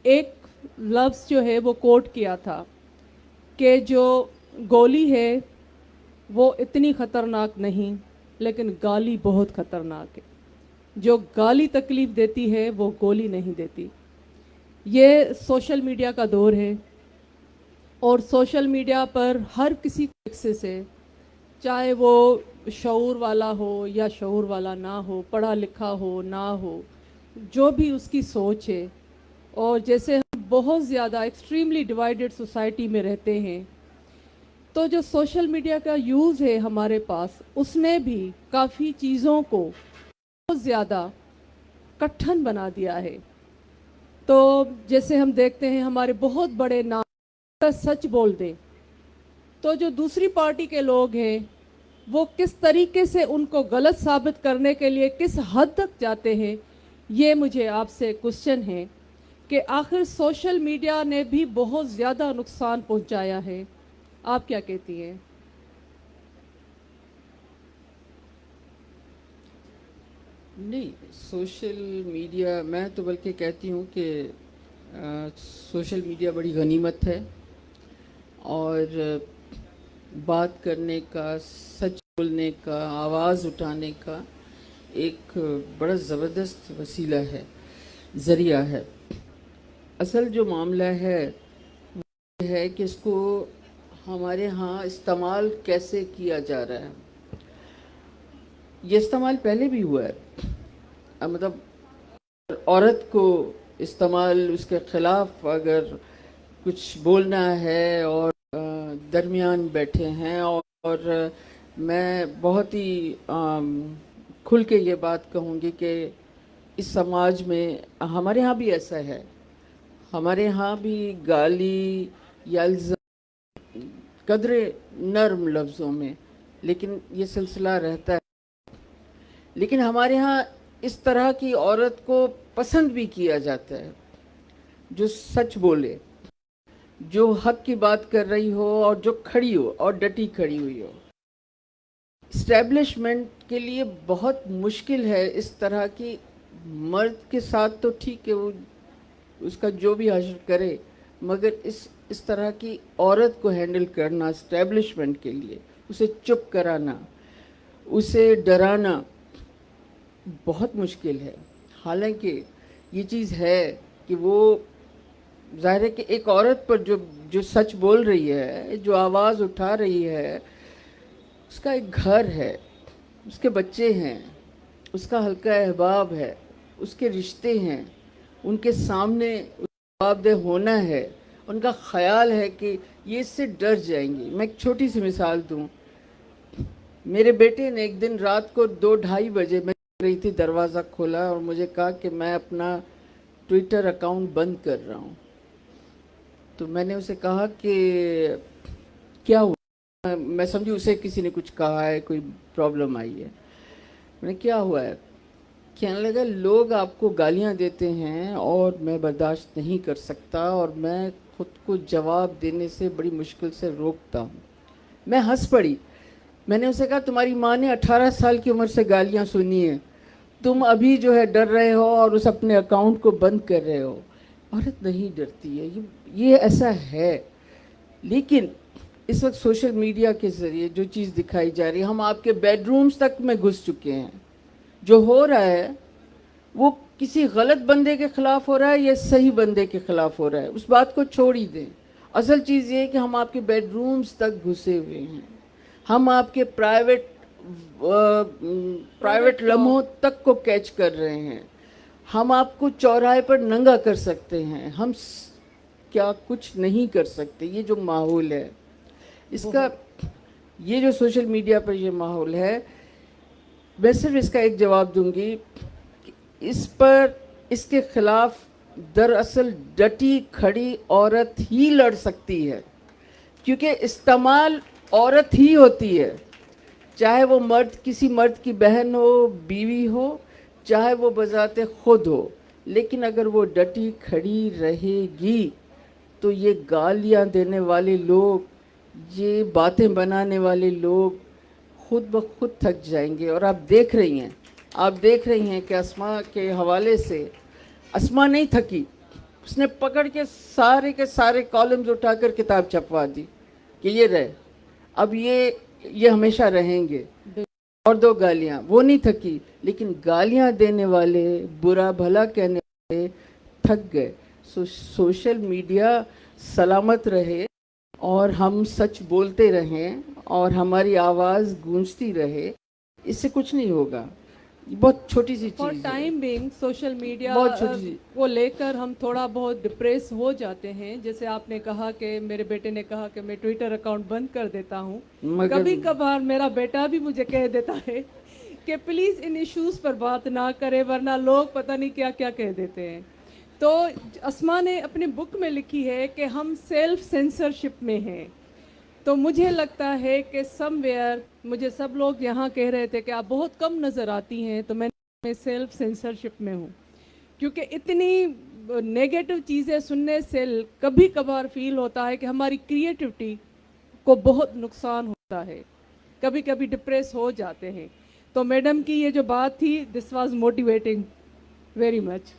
ایک لفظ جو ہے وہ کوٹ کیا تھا کہ جو گولی ہے وہ اتنی خطرناک نہیں لیکن گالی بہت خطرناک ہے. جو گالی تکلیف دیتی ہے وہ گولی نہیں دیتی. یہ سوشل میڈیا کا دور ہے اور سوشل میڈیا پر ہر کسی کو ایکسیس ہے, چاہے وہ شعور والا ہو یا شعور والا نہ ہو, پڑھا لکھا ہو نہ ہو, جو بھی اس کی سوچ ہے. اور جیسے ہم بہت زیادہ ایکسٹریملی ڈیوائیڈڈ سوسائٹی میں رہتے ہیں, تو جو سوشل میڈیا کا یوز ہے ہمارے پاس, اس نے بھی کافی چیزوں کو بہت زیادہ کٹھن بنا دیا ہے. تو جیسے ہم دیکھتے ہیں ہمارے بہت بڑے نام سچ بول دیں تو جو دوسری پارٹی کے لوگ ہیں وہ کس طریقے سے ان کو غلط ثابت کرنے کے لیے کس حد تک جاتے ہیں. یہ مجھے آپ سے کوشچن ہے کہ آخر سوشل میڈیا نے بھی بہت زیادہ نقصان پہنچایا ہے. آپ کیا کہتی ہیں؟ نہیں, سوشل میڈیا, میں تو بلکہ کہتی ہوں کہ سوشل میڈیا بڑی غنیمت ہے, اور بات کرنے کا, سچ بولنے کا, آواز اٹھانے کا ایک بڑا زبردست وسیلہ ہے, ذریعہ ہے. اصل جو معاملہ ہے وہ ہے کہ اس کو ہمارے ہاں استعمال کیسے کیا جا رہا ہے. یہ استعمال پہلے بھی ہوا ہے, مطلب عورت کو استعمال, اس کے خلاف اگر کچھ بولنا ہے اور درمیان بیٹھے ہیں, اور میں بہت ہی کھل کے یہ بات کہوں گی کہ اس سماج میں ہمارے ہاں بھی ایسا ہے, ہمارے ہاں بھی گالی یا الزام قدرے نرم لفظوں میں, لیکن یہ سلسلہ رہتا ہے. لیکن ہمارے ہاں اس طرح کی عورت کو پسند بھی کیا جاتا ہے جو سچ بولے, جو حق کی بات کر رہی ہو اور جو کھڑی ہو اور ڈٹی کھڑی ہوئی ہو. اسٹیبلشمنٹ کے لیے بہت مشکل ہے اس طرح کی. مرد کے ساتھ تو ٹھیک ہے, وہ اس کا جو بھی حشر کرے, مگر اس طرح کی عورت کو ہینڈل کرنا اسٹیبلشمنٹ کے لیے, اسے چپ کرانا, اسے ڈرانا بہت مشکل ہے. حالانکہ یہ چیز ہے کہ وہ ظاہر ہے کہ ایک عورت پر جو سچ بول رہی ہے, جو آواز اٹھا رہی ہے, اس کا ایک گھر ہے, اس کے بچے ہیں, اس کا حلقہ احباب ہے, اس کے رشتے ہیں, ان کے سامنے جواب دہ ہونا ہے. ان کا خیال ہے کہ یہ اس سے ڈر جائیں گی. میں ایک چھوٹی سی مثال دوں. میرے بیٹے نے ایک دن رات کو 2-2:30 بجے میں رہی تھی, دروازہ کھولا اور مجھے کہا کہ میں اپنا ٹویٹر اکاؤنٹ بند کر رہا ہوں. تو میں نے اسے کہا کہ کیا ہوا؟ میں سمجھی اسے کسی نے کچھ کہا ہے, کوئی پرابلم آئی ہے. میں نے کیا ہوا ہے؟ کہنے لگا لوگ آپ کو گالیاں دیتے ہیں اور میں برداشت نہیں کر سکتا, اور میں خود کو جواب دینے سے بڑی مشکل سے روکتا ہوں. میں ہنس پڑی. میں نے اسے کہا تمہاری ماں نے 18 سال کی عمر سے گالیاں سنی ہیں, تم ابھی جو ہے ڈر رہے ہو اور اس اپنے اکاؤنٹ کو بند کر رہے ہو. عورت نہیں ڈرتی ہے, یہ ایسا ہے. لیکن اس وقت سوشل میڈیا کے ذریعے جو چیز دکھائی جا رہی ہے, ہم آپ کے بیڈ رومز تک میں گھس چکے ہیں. جو ہو رہا ہے وہ کسی غلط بندے کے خلاف ہو رہا ہے یا صحیح بندے کے خلاف ہو رہا ہے, اس بات کو چھوڑ ہی دیں. اصل چیز یہ ہے کہ ہم آپ کے بیڈ رومز تک گھسے ہوئے ہیں, ہم آپ کے پرائیویٹ لمحوں تک کو کیچ کر رہے ہیں, ہم آپ کو چوراہے پر ننگا کر سکتے ہیں, ہم کیا کچھ نہیں کر سکتے. یہ جو ماحول ہے اس کا, یہ جو سوشل میڈیا پر یہ ماحول ہے, میں صرف اس کا ایک جواب دوں گی کہ اس کے خلاف دراصل ڈٹی کھڑی عورت ہی لڑ سکتی ہے, کیونکہ استعمال عورت ہی ہوتی ہے, چاہے وہ کسی مرد کی بہن ہو, بیوی ہو, چاہے وہ بذات خود ہو. لیکن اگر وہ ڈٹی کھڑی رہے گی تو یہ گالیاں دینے والے لوگ, یہ باتیں بنانے والے لوگ خود بخود تھک جائیں گے. اور آپ دیکھ رہی ہیں کہ اسما کے حوالے سے, اسما نہیں تھکی, اس نے پکڑ کے سارے کالمز اٹھا کر کتاب چھپوا دی کہ یہ رہے، اب یہ ہمیشہ رہیں گے. اور 2 گالیاں، وہ نہیں تھکی، لیکن گالیاں دینے والے، برا بھلا کہنے والے تھک گئے. سوشل میڈیا سلامت رہے اور ہم سچ بولتے رہیں اور ہماری آواز گونجتی رہے، اس سے کچھ نہیں ہوگا. بہت چھوٹی سی فار چیز ہے. ٹائم بینگ سوشل میڈیا بہت چھوٹی سی. کو لے کر ہم تھوڑا بہت ڈپریس ہو جاتے ہیں. جیسے آپ نے کہا کہ میرے بیٹے نے کہا کہ میں ٹویٹر اکاؤنٹ بند کر دیتا ہوں. کبھی کبھار میرا بیٹا بھی مجھے کہہ دیتا ہے کہ پلیز ان ایشوز پر بات نہ کرے ورنہ لوگ پتہ نہیں کیا کیا کہہ دیتے ہیں. تو اسما نے اپنی بک میں لکھی ہے کہ ہم سیلف سینسرشپ میں ہیں. تو مجھے لگتا ہے کہ سم ویئر مجھے سب لوگ یہاں کہہ رہے تھے کہ آپ بہت کم نظر آتی ہیں، تو میں سیلف سینسرشپ میں ہوں، کیونکہ اتنی نیگیٹو چیزیں سننے سے کبھی کبھار فیل ہوتا ہے کہ ہماری کریٹیوٹی کو بہت نقصان ہوتا ہے، کبھی کبھی ڈپریس ہو جاتے ہیں. تو میڈم کی یہ جو بات تھی، this was motivating very much.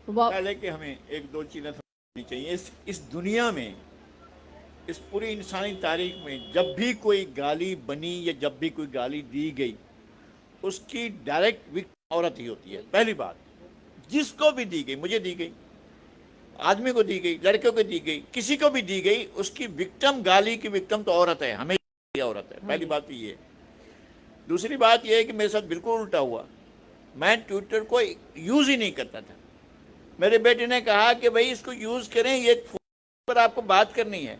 پہلے کہ ہمیں 1-2 چیزیں سمجھنی چاہیے. اس دنیا میں، اس پوری انسانی تاریخ میں جب بھی کوئی گالی بنی یا جب بھی کوئی گالی دی گئی، اس کی ڈائریکٹ وکٹم عورت ہی ہوتی ہے. پہلی بات، جس کو بھی دی گئی، مجھے دی گئی، آدمی کو دی گئی، لڑکے کو دی گئی، کسی کو بھی دی گئی، اس کی وکٹم، گالی کی وکٹم تو عورت ہے، ہمیشہ عورت ہے. پہلی بات تو یہ ہے. دوسری بات یہ ہے کہ میرے ساتھ بالکل الٹا ہوا. میں ٹویٹر کو یوز ہی نہیں کرتا تھا. میرے بیٹے نے کہا کہ بھائی اس کو یوز کریں، یہ فون پر آپ کو بات کرنی ہے.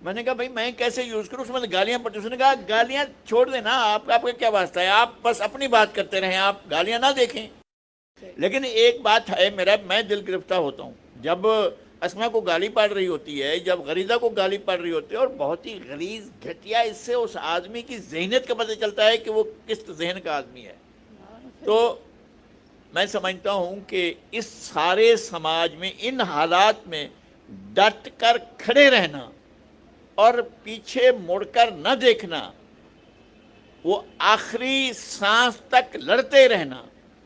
میں نے کہا بھائی میں کیسے یوز کروں؟ اس میں گالیاں پڑتی. اس نے کہا گالیاں چھوڑ دینا، آپ کا کیا واسطہ ہے، آپ بس اپنی بات کرتے رہیں، آپ گالیاں نہ دیکھیں. لیکن ایک بات ہے، میں دل گرفتہ ہوتا ہوں جب اسما کو گالی پڑ رہی ہوتی ہے، جب غریزہ کو گالی پڑ رہی ہوتی ہے، اور بہت ہی غلیظ گھٹیا. اس سے اس آدمی کی ذہنیت کا پتہ چلتا ہے کہ وہ کس ذہن کا آدمی ہے. تو میں سمجھتا ہوں کہ اس سارے سماج میں ان حالات میں ڈٹ کر کھڑے رہنا اور پیچھے مڑ کر نہ دیکھنا، وہ آخری سانس تک لڑتے رہنا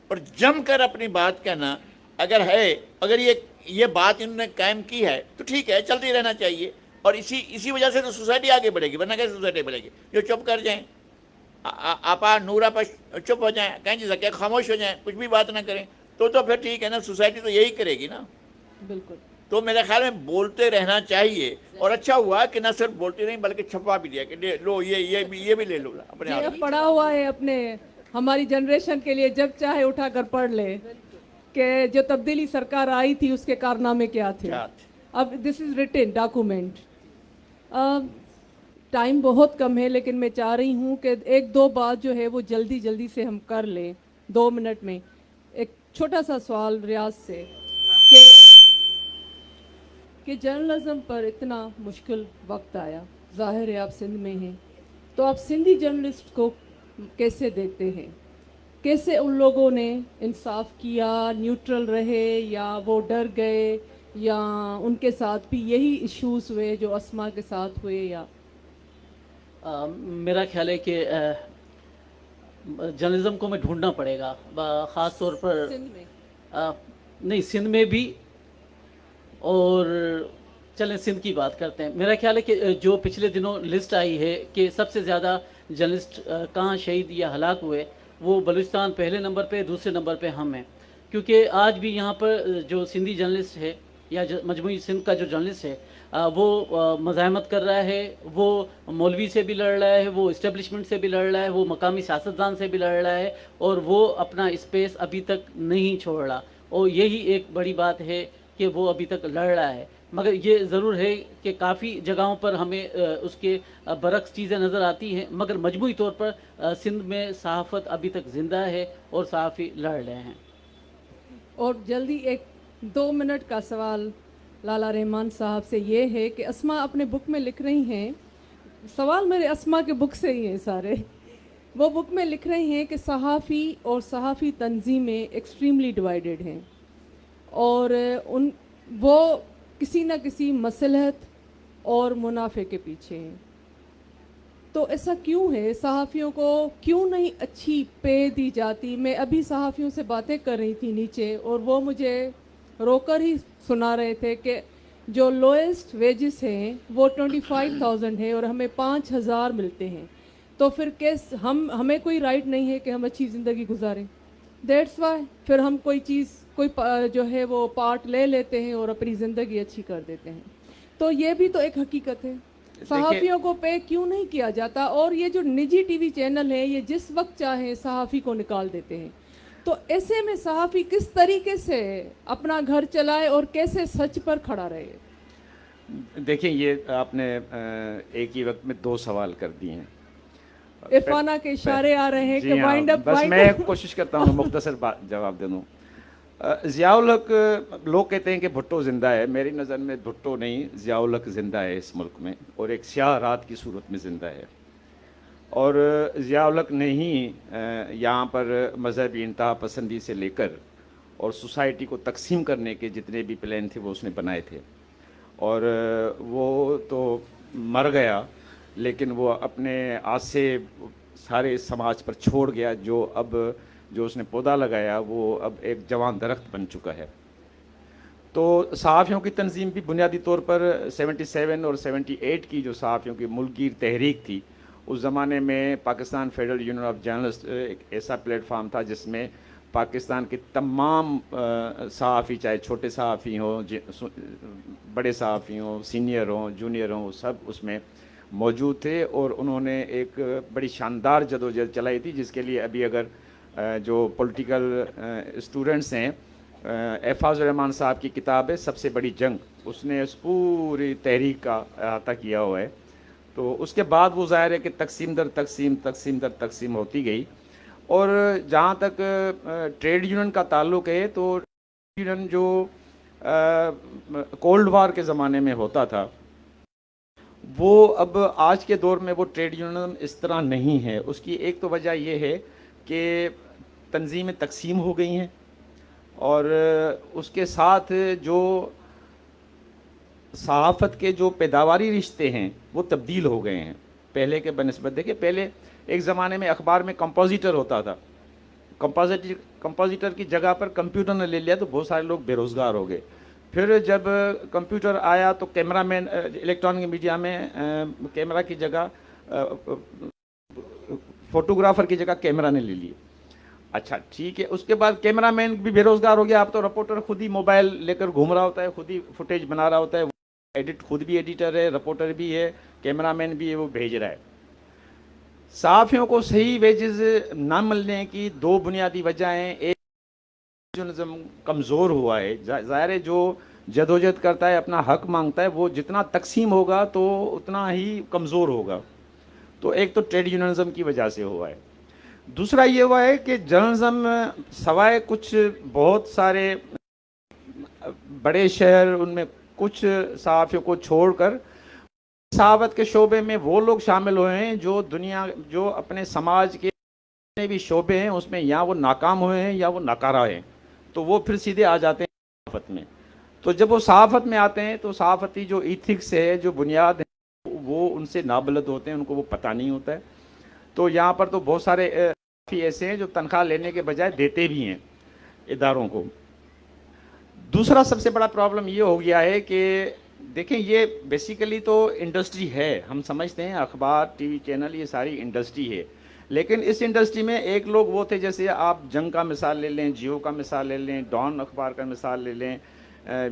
اور جم کر اپنی بات کہنا، اگر یہ بات انہوں نے قائم کی ہے تو ٹھیک ہے، چلتی رہنا چاہیے. اور اسی وجہ سے تو سوسائٹی آگے بڑھے گی، ورنہ کیسے سوسائٹی بڑھے گی؟ جو چپ کر جائیں، آپا نورا پر چپ ہو جائیں، کہیں جی سکے خاموش ہو جائیں، کچھ بھی بات نہ کریں، تو پھر ٹھیک ہے نا، سوسائٹی تو یہی کرے گی نا. بالکل. تو میرے خیال میں بولتے رہنا چاہیے. اور اچھا ہوا کہ نہ صرف بولتے نہیں بلکہ چھپا بھی دیا کہ لو یہ بھی لے لو اپنے یہ آپ. پڑھا ہوا ہے اپنے ہماری جنریشن کے لیے، جب چاہے اٹھا کر پڑھ لے کہ جو تبدیلی سرکار آئی تھی اس کے کارنامے کیا تھے. اب دس از ریٹن ڈاکومنٹ. ٹائم بہت کم ہے، لیکن میں چاہ رہی ہوں کہ 1-2 بات جو ہے وہ جلدی سے ہم کر لیں 2 منٹ میں. ایک چھوٹا سا سوال ریاض سے کہ جرنلزم پر اتنا مشکل وقت آیا، ظاہر ہے آپ سندھ میں ہیں، تو آپ سندھی جرنلسٹ کو کیسے دیکھتے ہیں؟ کیسے ان لوگوں نے انصاف کیا، نیوٹرل رہے، یا وہ ڈر گئے، یا ان کے ساتھ بھی یہی ایشوز ہوئے جو اسما کے ساتھ ہوئے؟ یا میرا خیال ہے کہ جرنلزم کو میں ڈھونڈنا پڑے گا، خاص طور پر سندھ میں نہیں، سندھ میں بھی. اور چلیں سندھ کی بات کرتے ہیں. میرا خیال ہے کہ جو پچھلے دنوں لسٹ آئی ہے کہ سب سے زیادہ جرنلسٹ کہاں شہید یا ہلاک ہوئے، وہ بلوچستان پہلے نمبر پہ، دوسرے نمبر پہ ہم ہیں. کیونکہ آج بھی یہاں پر جو سندھی جرنلسٹ ہے یا مجموعی سندھ کا جو جرنلسٹ ہے، وہ مزاحمت کر رہا ہے، وہ مولوی سے بھی لڑ رہا ہے، وہ اسٹیبلشمنٹ سے بھی لڑ رہا ہے، وہ مقامی سیاستدان سے بھی لڑ رہا ہے، اور وہ اپنا اسپیس ابھی تک نہیں چھوڑ رہا. اور یہی ایک بڑی بات ہے کہ وہ ابھی تک لڑ رہا ہے. مگر یہ ضرور ہے کہ کافی جگہوں پر ہمیں اس کے برعکس چیزیں نظر آتی ہیں، مگر مجموعی طور پر سندھ میں صحافت ابھی تک زندہ ہے اور صحافی لڑ رہے ہیں. اور جلدی 1-2 منٹ کا سوال لالا رحمان صاحب سے یہ ہے کہ اسما اپنے بک میں لکھ رہی ہیں، سوال میرے اسما کے بک سے ہی ہیں سارے. وہ بک میں لکھ رہی ہیں کہ صحافی اور صحافی تنظیمیں ایکسٹریملی ڈیوائیڈڈ ہیں، اور وہ کسی نہ کسی مصلحت اور منافع کے پیچھے ہیں. تو ایسا کیوں ہے؟ صحافیوں کو کیوں نہیں اچھی پے دی جاتی؟ میں ابھی صحافیوں سے باتیں کر رہی تھی نیچے، اور وہ مجھے रोकर ही सुना रहे थे कि जो लोएस्ट वेजेस हैं वो 25,000 है और हमें 5,000 मिलते हैं, तो फिर कैस हमें कोई राइट नहीं है कि हम अच्छी ज़िंदगी गुजारें। दैट्स वाई फिर हम कोई चीज़ जो है वो पार्ट ले लेते हैं और अपनी ज़िंदगी अच्छी कर देते हैं। तो ये भी तो एक हकीकत है, सहाफ़ियों को पे क्यों नहीं किया जाता? और ये जो निजी टीवी चैनल हैं ये जिस वक्त चाहें सहाफ़ी को निकाल देते हैं, तो ऐसे में सहाफ़ी किस तरीके से अपना घर चलाए और कैसे सच पर खड़ा रहे? देखिए, ये आपने एक ही वक्त में 2 सवाल कर दिए हैं। इरफाना के इशारे आ रहे हैं जी कि हाँ, वाइंड अप बस मैं कोशिश करता हूँ मुख्तसर जवाब दे दूँ। ज़ियाउल हक, लोग कहते हैं कि भुट्टो ज़िंदा है, मेरी नज़र में भुट्टो नहीं, ज़ियाउल हक ज़िंदा है इस मुल्क में, और एक स्याह रात की सूरत में ज़िंदा है। और ज़ियाउल हक ने ही यहाँ पर मज़हबी इंतहा पसंदी से लेकर और सोसाइटी को तकसीम करने के जितने भी प्लान थे वो उसने बनाए थे। और वो तो मर गया, लेकिन वो अपने आज से सारे समाज पर छोड़ गया, जो उसने पौधा लगाया वो अब एक जवान दरख्त बन चुका है। तो सहाफ़ियों की तंजीम भी बुनियादी तौर पर 77 और 78 की जो सहाफ़ियों की मुल्कगीर तहरीक थी, उस ज़माने में Pakistan federal union of journalist एक ऐसा प्लेटफार्म था जिसमें पाकिस्तान के तमाम सहाफ़ी, चाहे छोटे सहाफ़ी हों, बड़े सहाफ़ी हों, सीनियर हों, जूनियर हों, सब उसमें मौजूद थे। और उन्होंने एक बड़ी शानदार जदोजहद चलाई थी, जिसके लिए अभी अगर जो पॉलिटिकल स्टूडेंट्स हैं, एहफाज़ुर रहमान साहब की किताब है सबसे बड़ी जंग, उसने उस पूरी तहरीक का अहाता किया हुआ है। तो उसके बाद वो ज़ाहिर है कि तकसीम दर तकसीम होती गई। और जहाँ तक ट्रेड यूनियन का ताल्लुक़ है, तो ट्रेड यूनियन जो कोल्ड वार के ज़माने में होता था, वो अब आज के दौर में वो ट्रेड यूनियन इस तरह नहीं है। उसकी एक तो वजह ये है कि तंजीमें तकसीम हो गई हैं, और उसके साथ जो सहाफ़त के जो पैदावारी रिश्ते हैं वो तब्दील हो गए हैं पहले के बनिस्बत। देखिए, पहले एक ज़माने में अखबार में कंपोजिटर होता था, कंपोजिटर की जगह पर कंप्यूटर ने ले लिया तो बहुत सारे लोग बेरोज़गार हो गए। फिर जब कंप्यूटर आया तो कैमरामैन, इलेक्ट्रॉनिक मीडिया में कैमरा की जगह फ़ोटोग्राफ़र की जगह कैमरा ने ले ली। अच्छा, ठीक है, उसके बाद कैमरामैन भी बेरोज़गार हो गया। अब तो रिपोर्टर खुद ही मोबाइल लेकर घूम रहा होता है, खुद ही फुटेज बना रहा होता है, खुद भी एडिटर है, रिपोर्टर भी है, कैमरामैन भी है, वो भेज रहा है। सहाफ़ियों को सही वेजेस ना मिलने की 2 बुनियादी वजहें, एक जर्नलिज्म कमज़ोर हुआ है। ज़ाहिर है जो जदोजहद करता है, अपना हक मांगता है, वो जितना तकसीम होगा तो उतना ही कमज़ोर होगा। तो एक तो ट्रेड यूनियनिज़म की वजह से हुआ है। दूसरा ये हुआ है कि जर्नलिज्म सवाए कुछ बहुत सारे बड़े शहर, उनमें कुछ सहाफ़ियों को छोड़कर सहाफ़त के शोबे में वो लोग शामिल हुए हैं जो अपने समाज के जितने भी शोबे हैं उसमें या वो नाकाम हुए हैं या वो नाकारा हैं, तो वो फिर सीधे आ जाते हैं सहाफ़त में। तो जब वो सहाफ़त में आते हैं तो सहाफ़ती जो इथिक्स है, जो बुनियाद है, वो उनसे नाबलद होते हैं, उनको वो पता नहीं होता है। तो यहाँ पर तो बहुत सारे ऐसे हैं जो तनख्वाह लेने के बजाय देते भी हैं इदारों को। दूसरा सबसे बड़ा प्रॉब्लम ये हो गया है कि देखें, ये बेसिकली तो इंडस्ट्री है, हम समझते हैं अखबार, टीवी चैनल, ये सारी इंडस्ट्री है। लेकिन इस इंडस्ट्री में एक लोग वो थे, जैसे आप जंग का मिसाल ले लें, जियो का मिसाल ले लें, डॉन अखबार का मिसाल ले लें,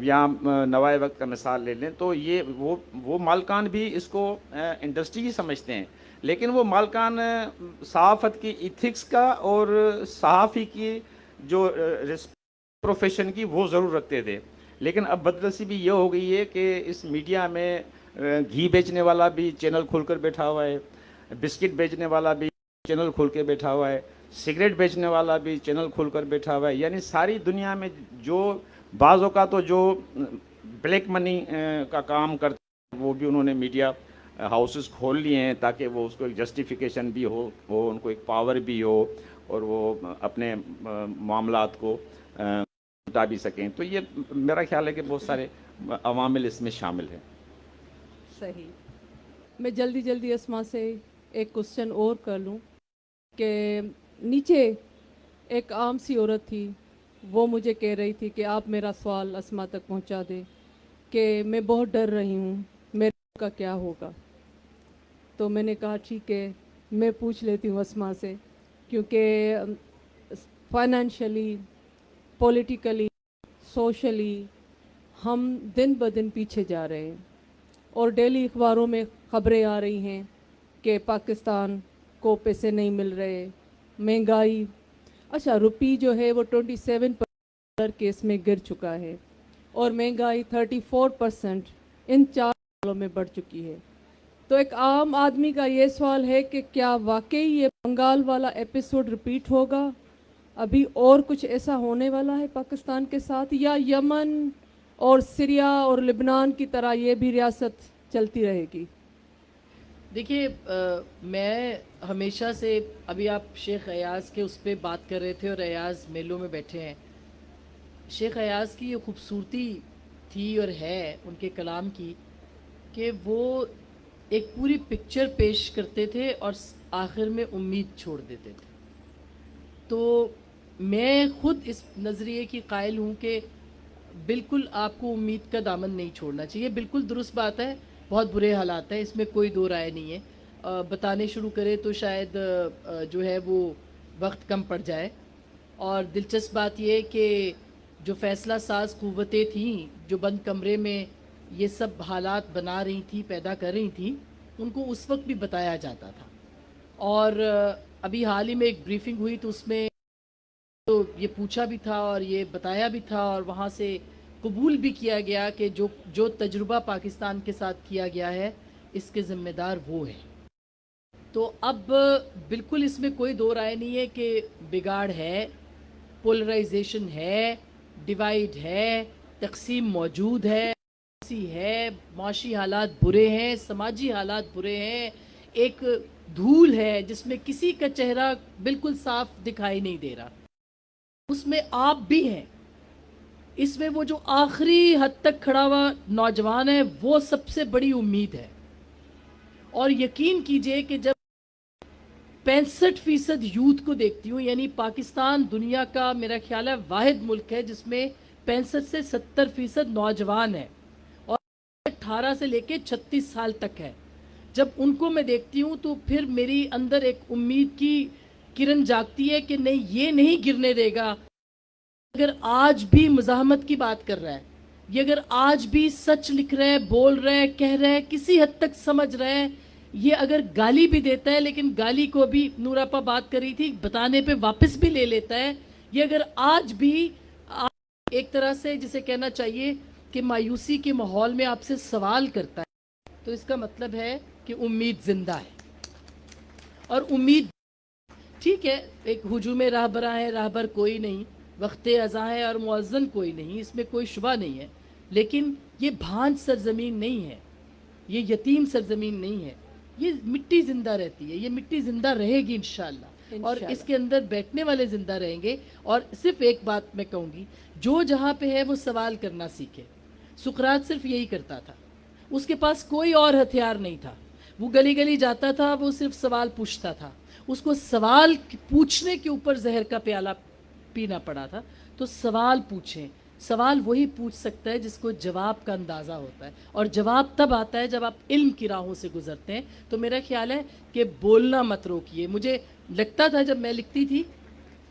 या नवाए वक्त का मिसाल ले लें, तो ये वो मालकान भी इसको इंडस्ट्री ही समझते हैं। लेकिन वो मालकान सहाफ़त की इथिक्स का और सहाफ़ी की जो प्रोफेशन की वो ज़रूर रखते थे। लेकिन अब बदनसीबी ये हो गई है कि इस मीडिया में घी बेचने वाला भी चैनल खोलकर बैठा हुआ है, बिस्किट बेचने वाला भी चैनल खोल के बैठा हुआ है, सिगरेट बेचने वाला भी चैनल खोलकर बैठा हुआ है। यानी सारी दुनिया में जो बाज़ों का तो जो ब्लैक मनी का काम करते वो भी उन्होंने मीडिया हाउसेस खोल लिए हैं, ताकि वो उसको एक जस्टिफिकेशन भी हो, उनको एक पावर भी हो, और वो अपने मामलात को उठा भी सकें। तो ये मेरा ख्याल है कि बहुत सारे अवामिल इसमें शामिल हैं। सही। मैं जल्दी अस्मा से एक क्वेश्चन और कर लूं कि नीचे एक आम सी औरत थी वो मुझे कह रही थी कि आप मेरा सवाल अस्मा तक पहुंचा दें कि मैं बहुत डर रही हूँ, मेरे का क्या होगा। तो मैंने कहा ठीक है, मैं पूछ लेती हूँ अस्मा से, क्योंकि फाइनेंशियली, पॉलिटिकली, सोशली हम दिन ब दिन पीछे जा रहे हैं और डेली अखबारों में ख़बरें आ रही हैं कि पाकिस्तान को पैसे नहीं मिल रहे, महंगाई, अच्छा रुपी जो है वो 27% केस में गिर चुका है और महंगाई 34% इन 4 सालों में बढ़ चुकी है। तो एक आम आदमी का ये सवाल है कि क्या वाकई ये बंगाल वाला एपिसोड रिपीट होगा, अभी और कुछ ऐसा होने वाला है पाकिस्तान के साथ, या यमन और सीरिया और लेबनान की तरह ये भी रियासत चलती रहेगी? देखिए मैं हमेशा से, अभी आप शेख अयाज़ के उस पर बात कर रहे थे और अयाज़ मेलों में बैठे हैं, शेख अयाज़ की ये खूबसूरती थी और है उनके कलाम की कि वो एक पूरी पिक्चर पेश करते थे और आखिर में उम्मीद छोड़ देते थे। तो मैं ख़ुद इस नज़रिए की कायल हूँ कि बिल्कुल आपको उम्मीद का दामन नहीं छोड़ना चाहिए। बिल्कुल दुरुस्त बात है, बहुत बुरे हालात हैं, इसमें कोई दो राय नहीं है। बताने शुरू करें तो शायद जो है वो वक्त कम पड़ जाए। और दिलचस्प बात यह है कि जो फ़ैसला साज क़ुव्वतें थीं जो बंद कमरे में ये सब हालात बना रही थी, पैदा कर रही थी, उनको उस वक्त भी बताया जाता था। और अभी हाल ही में एक ब्रीफिंग हुई तो उसमें तो ये पूछा भी था और ये बताया भी था और वहाँ से कबूल भी किया गया कि जो तजुर्बा पाकिस्तान के साथ किया गया है इसके ज़िम्मेदार वो है। तो अब बिल्कुल इसमें कोई दो राय नहीं है कि बिगाड़ है, पोलराइजेशन है, डिवाइड है, तकसीम मौजूद है, माशी हालात बुरे हैं, समाजी हालात बुरे हैं, एक धूल है जिसमें किसी का चेहरा बिल्कुल साफ दिखाई नहीं दे रहा, उसमें आप भी हैं। इसमें वो जो आखिरी हद तक खड़ा हुआ नौजवान है वो सबसे बड़ी उम्मीद है। और यकीन कीजिए कि जब 65% यूथ को देखती हूँ, यानी पाकिस्तान दुनिया का मेरा ख्याल है वाहिद मुल्क है जिसमें 65 से 70% नौजवान है और 18 से लेकर 36 साल तक है। जब उनको मैं देखती हूँ तो फिर मेरी अंदर एक उम्मीद की किरण जागती है कि नहीं, ये नहीं गिरने देगा। अगर आज भी मुज़ाहमत की बात कर रहा है, ये अगर आज भी सच लिख रहा है, बोल रहा है, कह रहा है, किसी हद तक समझ रहा है, ये अगर गाली भी देता है लेकिन गाली को भी नूरापा बात कर रही थी बताने पे वापस भी ले लेता है, ये अगर आज भी एक तरह से जिसे कहना चाहिए कि मायूसी के माहौल में आपसे सवाल करता है, तो इसका मतलब है कि उम्मीद जिंदा है। और उम्मीद ठीक है, एक हुजूम राहबरा है, राहबर कोई नहीं, वक्त अज़ा है और मुअज़्ज़न कोई नहीं, इसमें कोई शुबा नहीं है, लेकिन ये भांज सरजमीन नहीं है, ये यतीम सरजमीन नहीं है, ये मिट्टी ज़िंदा रहती है, ये मिट्टी ज़िंदा रहेगी इंशाअल्लाह, और इसके अंदर बैठने वाले ज़िंदा रहेंगे। और सिर्फ एक बात मैं कहूँगी, जो जहाँ पे है वो सवाल करना सीखे। सुकरात सिर्फ यही करता था, उसके पास कोई और हथियार नहीं था, वो गली गली जाता था, वो सिर्फ सवाल पूछता था, उसको सवाल पूछने के ऊपर जहर का प्याला पीना पड़ा था। तो सवाल पूछें, सवाल वही पूछ सकता है जिसको जवाब का अंदाज़ा होता है, और जवाब तब आता है जब आप इल्म की राहों से गुजरते हैं। तो मेरा ख्याल है कि बोलना मत रोकिए। मुझे लगता था जब मैं लिखती थी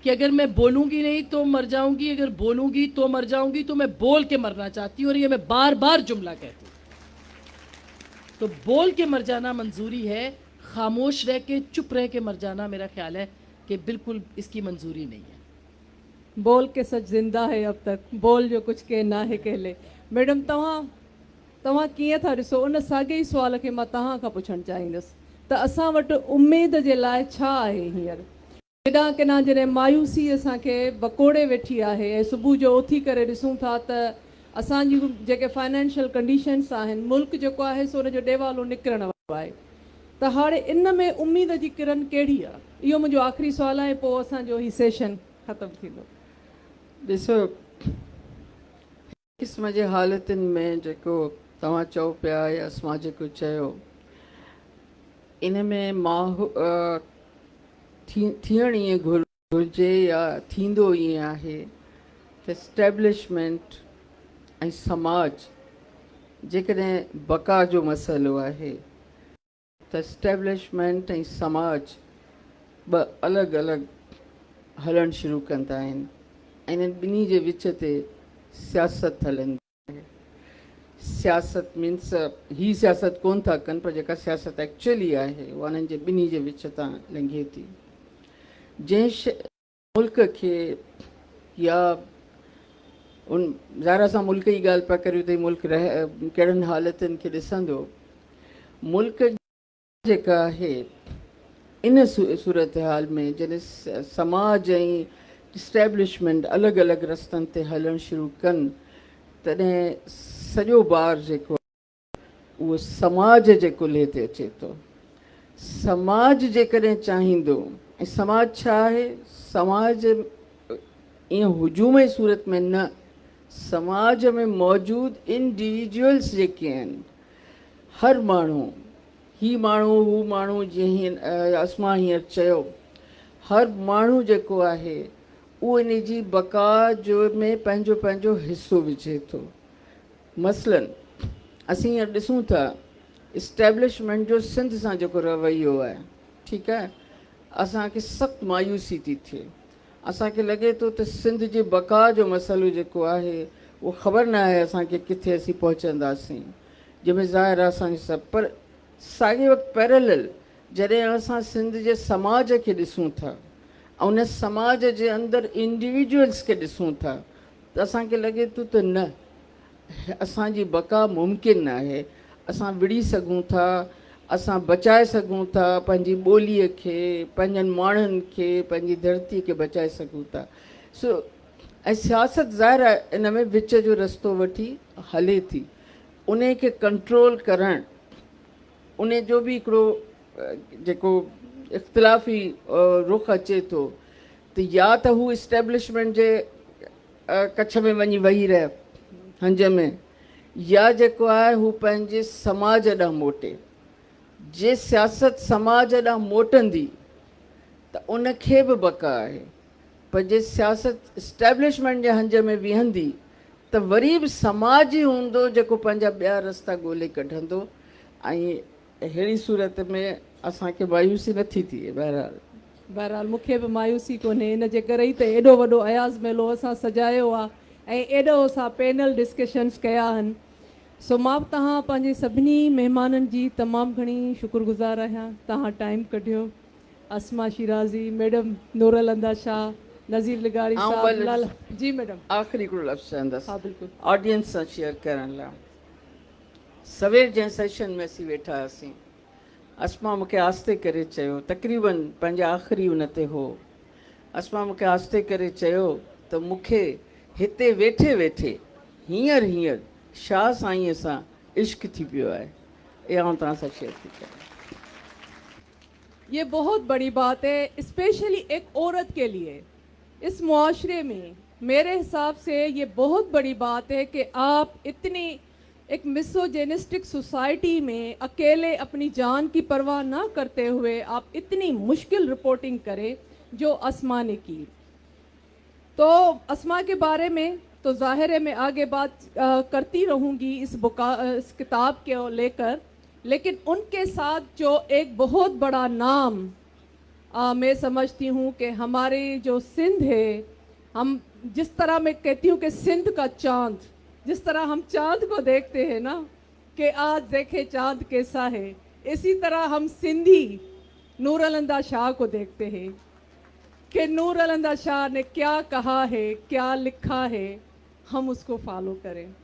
कि अगर मैं बोलूँगी नहीं तो मर जाऊँगी, अगर बोलूँगी तो मर जाऊँगी, तो मैं बोल के मरना चाहती हूँ, और ये मैं बार बार जुमला कहती हूँ। तो बोल के मर जाना मंजूरी है, खामोश रह के, चुप रह के मर जाना मेरा ख्याल है कि बिल्कुल इसकी मंजूरी नहीं है। बोल के सच जिंदा है, अब तक बोल जो कुछ के ना है कह ले। मैडम तव्हां कीअं था ॾिसो, उन साॻे ई सुवाल खे मां तव्हां खां पुछणु चाहींदसि त असां वटि उमेद जे लाइ छा आहे हींअर? हेॾां केॾां जॾहिं मायूसी असांखे वकोड़े वेठी आहे ऐं सुबुह जो उथी करे ॾिसूं था त असांजूं जेके फाइनेंशियल कंडीशन्स आहिनि, मुल्क जेको आहे सो उनजो ॾेवालो निकिरण वारो आहे, त हाणे इन में उमेद जी किरण कहिड़ी आहे? इहो मुंहिंजो आख़िरी सुवालु आहे, पोइ असांजो ही सेशन ख़तमु थींदो। ॾिसो, क़िस्म जे हालतुनि में जेको तव्हां चओ पिया या असां जेको चयो, इन में थियणु ईअं घुरिजे या थींदो ईअं आहे त एस्टेब्लिशमेंट ऐं समाज जेकॾहिं बका जो मसइलो आहे त एस्टेब्लिशमेंट ऐं समाज ॿ अलॻि अलॻि हलणु शुरू कंदा आहिनि ऐं इन्हनि ॿिन्ही जे विच ते सियासत हलंदी आहे। सियासत मीन्स ही सियासत कोन था कनि, पर जेका सियासत एक्चुअली आहे उहा उन्हनि जे ॿिन्ही जे विच तां लंघे थी। जंहिं मुल्क खे या उन ज़ाहिर सां मुल्क जी ॻाल्हि पिया करियूं त मुल्क कहिड़नि हालतुनि खे ॾिसंदो। मुल्क जेका आहे इन सूरत हाल में जॾहिं समाज ऐं इस्टेब्लिशमेंट अलॻि अलॻि रस्तनि ते हलणु शुरू कनि तॾहिं सॼो ॿार जेको उहो समाज जे कुल्हे ते अचे थो। समाज जेकॾहिं चाहींदो, ऐं समाज छा आहे? समाज ईअं हुजूम जी सूरत में न, समाज में मौजूदु इंडिविजुअल्स जेके आहिनि, हर माण्हू, ही माण्हू हू माण्हू, जीअं अस्मा हींअर चयो, हर माण्हू जेको आहे उहो इन जी बका जो में पंहिंजो पंहिंजो हिसो विझे थो। मसलन असीं हींअर ॾिसूं था इस्टेब्लिशमेंट जो सिंध सां जेको रवैयो आहे, ठीकु आहे, असांखे सख़्तु मायूसी थी थिए। असांखे लॻे थो त सिंध जी बका जो मसइलो जेको आहे उहो ख़बर न आहे असांखे किथे असीं पहुचंदासीं, जंहिंमें ज़ाहिर आहे असांखे सभु। पर साॻे वक़्तु पैरेलल जॾहिं असां सिंध जे समाज खे ॾिसूं था ऐं उन समाज जे अंदरि इंडिविजुअल्स खे ॾिसूं था त असांखे लॻे थो त न, असांजी बका मुमकिन न आहे। असां विड़ी सघूं था, असां बचाए सघूं था पंहिंजी ॿोलीअ खे, पंहिंजनि माण्हुनि खे, पंहिंजी धरतीअ खे बचाए सघूं था। ऐं सियासत ज़ाहिर आहे इन में विच जो रस्तो वठी हले थी। उन खे कंट्रोल करणु, उन जो बि हिकिड़ो जेको इख़्तिलाफ़ी रुख अचे थो त या त हू इस्टेब्लिशमेंट जे कच्छ में वञी वेही रहे हंज में, या जेको आहे हू पंहिंजे समाज ॾांहुं मोटे। जे सियासत समाज ॾांहुं मोटंदी त उनखे बि बका आहे, पर जे सियासत इस्टेब्लिशमेंट जे हंज में विहंदी त वरी बि समाज ई हूंदो जेको पंहिंजा ॿिया रस्ता ॻोल्हे कढंदो। ऐं अहिड़ी सूरत में असांखे मायूसी नथी थिए। बहरहाल मूंखे बि मायूसी कोन्हे, इन जे करे ई त एॾो वॾो अयाज़ मेलो असां सजायो आहे ऐं एॾो असां पैनल डिस्कशन्स कया आहिनि। सो मां तव्हां पंहिंजे सभिनी महिमाननि जी तमामु घणी शुक्रगुज़ार आहियां। तव्हां टाइम कढियो। अस्मा शिराज़ी मैडम, नूरलंदा शाह, नज़ीर लिगारी साहब। जी मैडम, आख़िरी हिकिड़ो लफ़्ज़ चवंदसि हा बिल्कुलु ऑडियंस सां शेयर करण लाइ। सवेर जंहिं सेशन में असीं वेठा हुआसीं, अस्मा मूंखे आस्ते करे चयो, तक़रीबन पंहिंजे आख़िरी उन ते हो, अस्मा मूंखे आस्ते करे चयो त मूंखे हिते वेठे वेठे हींअर शाह साईंअ सां इश्क थी पियो आहे। इहा आउं तव्हां सां शेयर थी कयां। ये बहुत बड़ी बात है, स्पेशली एक औरत के लिए। इस मुआशरे में मेरे हिसाब से ये बहुत बड़ी बात है कि आप इतनी एक मिसोजेनिस्टिक सोसाइटी में अकेले अपनी जान की परवाह ना करते हुए आप इतनी मुश्किल रिपोर्टिंग करें जो अस्मा ने की। तो अस्मा के बारे में तो ज़ाहिर है मैं आगे बात करती रहूँगी इस किताब के लेकर, लेकिन उनके साथ जो एक बहुत बड़ा नाम मैं समझती हूँ कि हमारे जो सिंध है, हम जिस तरह मैं कहती हूँ कि सिंध का चाँद, जिस तरह हम चाँद को देखते हैं ना कि आज देखे चाँद कैसा है, इसी तरह हम सिंधी नूरलंदा शाह को देखते हैं कि नूरलंदा शाह ने क्या कहा है, क्या लिखा है, हम उसको फॉलो करें।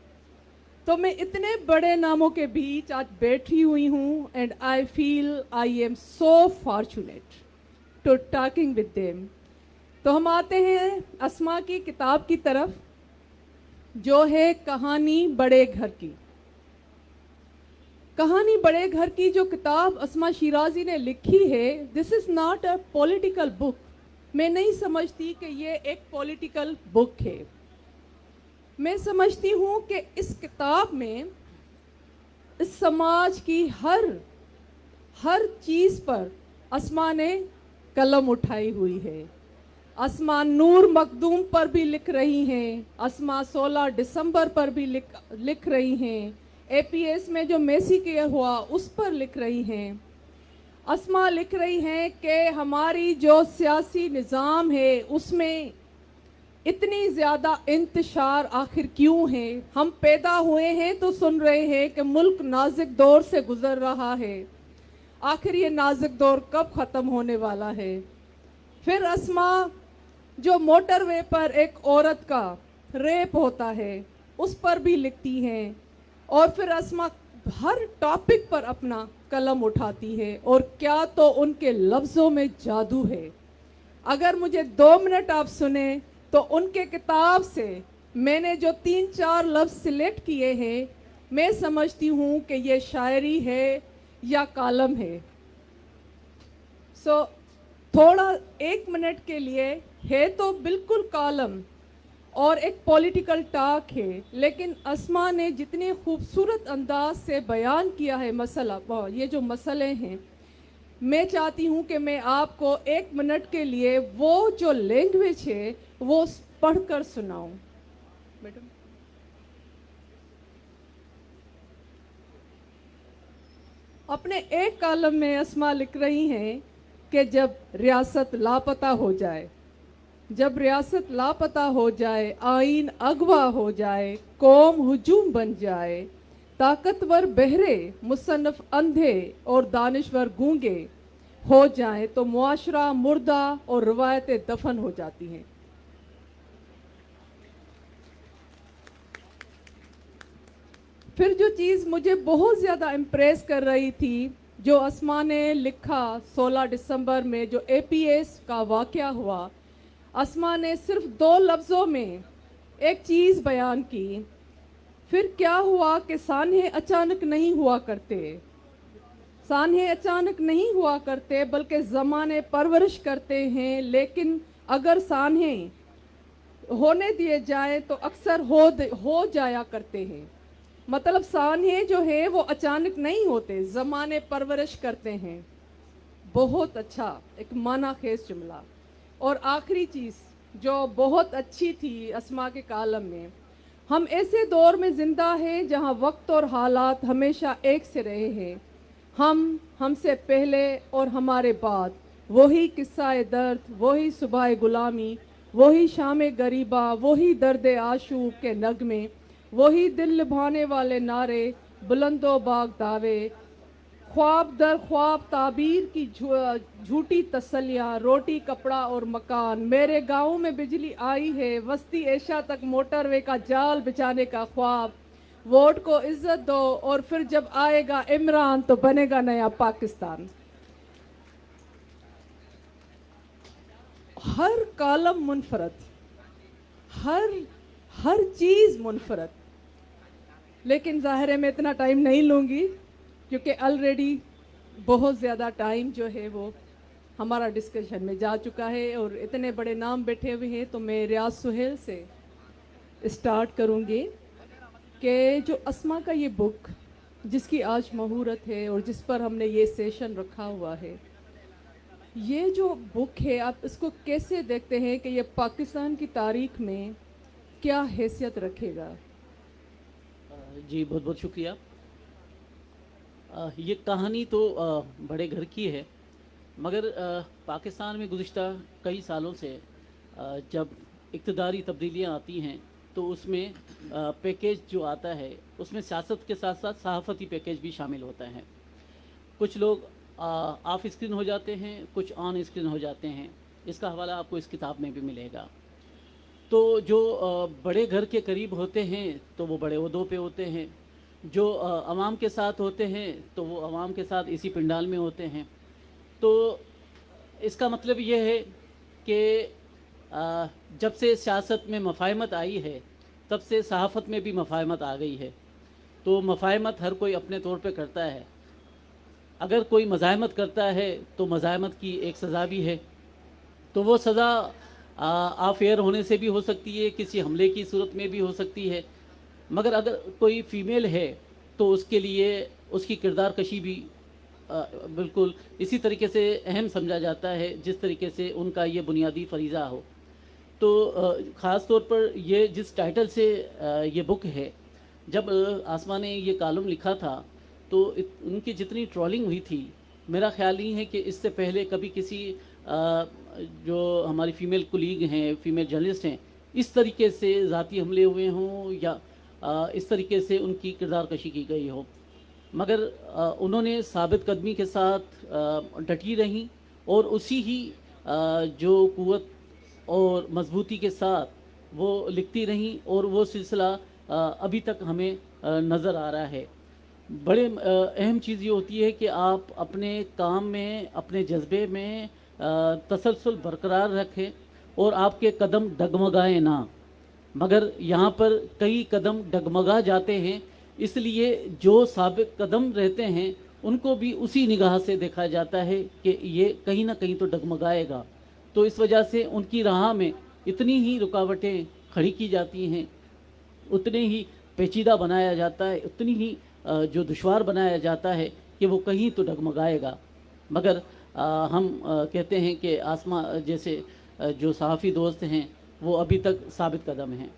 तो मैं इतने बड़े नामों के बीच आज बैठी हुई हूँ and I feel I am so fortunate to talking with them. तो हम आते हैं अस्मा की किताब की तरफ, जो है कहानी बड़े घर की। कहानी बड़े घर की जो किताब अस्मा शिराज़ी ने लिखी है, this is not a political book. मैं नहीं समझती कि ये एक पॉलिटिकल बुक है। मैं समझती हूँ कि इस किताब में इस समाज की हर चीज़ पर अस्मा ने कलम उठाई हुई है। अस्मा नूर मखदूम पर भी लिख रही हैं, अस्मा 16 दिसंबर पर भी लिख रही हैं, एपीएस में जो मेसी के हुआ उस पर लिख रही हैं। अस्मा लिख रही हैं कि हमारी जो सियासी निज़ाम है उसमें इतनी ज़्यादा इंतशार आखिर क्यों है। हम पैदा हुए हैं तो सुन रहे हैं कि मुल्क नाजुक दौर से गुज़र रहा है, आखिर ये नाजुक दौर कब ख़त्म होने वाला है। फिर अस्मा जो मोटरवे पर एक औरत का रेप होता है उस पर भी लिखती हैं, और फिर अस्मा हर टॉपिक पर अपना कलम उठाती है, और क्या तो उनके लफ्ज़ों में जादू है। अगर मुझे 2 मिनट आप सुने तो उनके किताब से मैंने जो 3-4 लफ्ज़ सिलेक्ट किए हैं, मैं समझती हूँ कि ये शायरी है या कालम है। सो थोड़ा 1 मिनट के लिए है तो बिल्कुल कालम और एक पॉलिटिकल टॉक है, लेकिन अस्मा ने जितने खूबसूरत अंदाज से बयान किया है मसला, ये जो मसले हैं, मैं चाहती हूँ कि मैं आपको 1 मिनट के लिए वो जो लैंग्वेज है वो पढ़कर सुनाऊं। मैडम, अपने एक कॉलम में अस्मा लिख रही हैं कि जब रियासत लापता हो जाए, जब रियासत लापता हो जाए, आइन अगवा हो जाए, कौम हुजूम बन जाए, ताकतवर बहरे, मुसन्नफ अंधे और दानिश्वर गूंगे हो जाए, तो मुआशरा मुर्दा और रवायतें दफन हो जाती हैं। फिर जो चीज़ मुझे बहुत ज़्यादा इम्प्रेस कर रही थी, जो अस्मा ने लिखा 16 दिसंबर में जो एपीएस का वाक़या हुआ, अस्मा ने सिर्फ 2 लफ्ज़ों में एक चीज़ बयान की। फिर क्या हुआ कि सान्हे अचानक नहीं हुआ करते, सान्हे अचानक नहीं हुआ करते, बल्कि ज़माने परवरिश करते हैं। लेकिन अगर सान्हे होने दिए जाए तो अक्सर हो जाया करते हैं। मतलब सान्हे जो है वो अचानक नहीं होते, ज़माने परवरिश करते हैं। बहुत अच्छा एक माना खेज जुमला। और आखिरी चीज़ जो बहुत अच्छी थी अस्मा के कालम में, हम ऐसे दौर में ज़िंदा हैं जहां वक्त और हालात हमेशा एक से रहे हैं। हमसे पहले और हमारे बाद वही किस्सा दर्द, वही सुबह गुलामी, वही शाम गरीबा, वही दर्द आशूब के नगमे, वही दिल लुभाने वाले नारे, बुलंदो बाग दावे, ख्वाब दर ख्वाब ताबीर की झूठी तसल्लियाँ, रोटी कपड़ा और मकान, मेरे गाँव में बिजली आई है, वस्ती एशा तक मोटरवे का जाल बिछाने का ख्वाब, वोट को इज्जत दो और फिर जब आएगा इमरान तो बनेगा नया पाकिस्तान। हर कॉलम मुनफरद, हर चीज़ मुनफरद। लेकिन ज़ाहिर है मैं इतना टाइम नहीं लूँगी क्योंकि ऑलरेडी बहुत ज़्यादा टाइम जो है वो हमारा डिस्कशन में जा चुका है और इतने बड़े नाम बैठे हुए हैं। तो मैं रियाज सुहेल से स्टार्ट करूँगी कि जो अस्मा का ये बुक जिसकी आज मुहूर्त है और जिस पर हमने ये सेशन रखा हुआ है, ये जो बुक है आप इसको कैसे देखते हैं कि ये पाकिस्तान की तारीख में क्या हैसियत रखेगा? जी बहुत बहुत शुक्रिया। ये कहानी तो बड़े घर की है, मगर पाकिस्तान में गुज़िश्ता कई सालों से जब इक़्तिदारी तब्दीलियाँ आती हैं तो उसमें पैकेज जो आता है उसमें सियासत के साथ साथ सहाफ़ती पैकेज भी शामिल होता है। कुछ लोग ऑफ स्क्रीन हो जाते हैं, कुछ ऑन स्क्रीन हो जाते हैं। इसका हवाला आपको इस किताब में भी मिलेगा। तो जो बड़े घर के करीब होते हैं तो वो बड़े ओहदों पे होते हैं, जो अवाम के साथ होते हैं तो वो अवाम के साथ इसी पंडाल में होते हैं। तो इसका मतलब ये है कि जब से सियासत में मफाहमत आई है तब से सहाफ़त में भी मफाहमत आ गई है। तो मफाहमत हर कोई अपने तौर पे करता है। अगर कोई मज़ाहमत करता है तो मज़ाहमत की एक सज़ा भी है। तो वो सज़ा आफेयर होने से भी हो सकती है, किसी हमले की सूरत में भी हो सकती है। मगर अगर कोई फ़ीमेल है तो उसके लिए उसकी किरदार कशी भी बिल्कुल इसी तरीके से अहम समझा जाता है जिस तरीके से उनका ये बुनियादी फरीज़ा हो। तो ख़ास तौर पर ये जिस टाइटल से ये बुक है, जब आसमा ने ये कॉलम लिखा था तो उनकी जितनी ट्रोलिंग हुई थी, मेरा ख्याल नहीं है कि इससे पहले कभी किसी जो हमारी फ़ीमेल कुलीग हैं, फ़ीमेल जर्नलिस्ट हैं, इस तरीके से ज़ाती हमले हुए हों या इस तरीके से उनकी किरदार कशी की गई हो। मगर उन्होंने साबित कदमी के साथ डटी रहीं और उसी ही जो क़ुव्वत और मजबूती के साथ वो लिखती रहीं और वो सिलसिला अभी तक हमें नज़र आ रहा है। बड़े अहम चीज़ ये होती है कि आप अपने काम में, अपने जज्बे में तसलसल बरकरार रखें और आपके कदम डगमगाएं ना। मगर यहाँ पर कई कदम डगमगा जाते हैं, इसलिए जो साबित कदम रहते हैं उनको भी उसी निगाह से देखा जाता है कि ये कहीं ना कहीं तो डगमगाएगा। तो इस वजह से उनकी राह में इतनी ही रुकावटें खड़ी की जाती हैं, उतने ही पेचीदा बनाया जाता है, उतनी ही जो दुश्वार बनाया जाता है कि वो कहीं तो डगमगाएगा। मगर हम कहते हैं कि आसमा जैसे जो सहाफ़ी दोस्त हैं वो अभी तक साबित कदम हैं।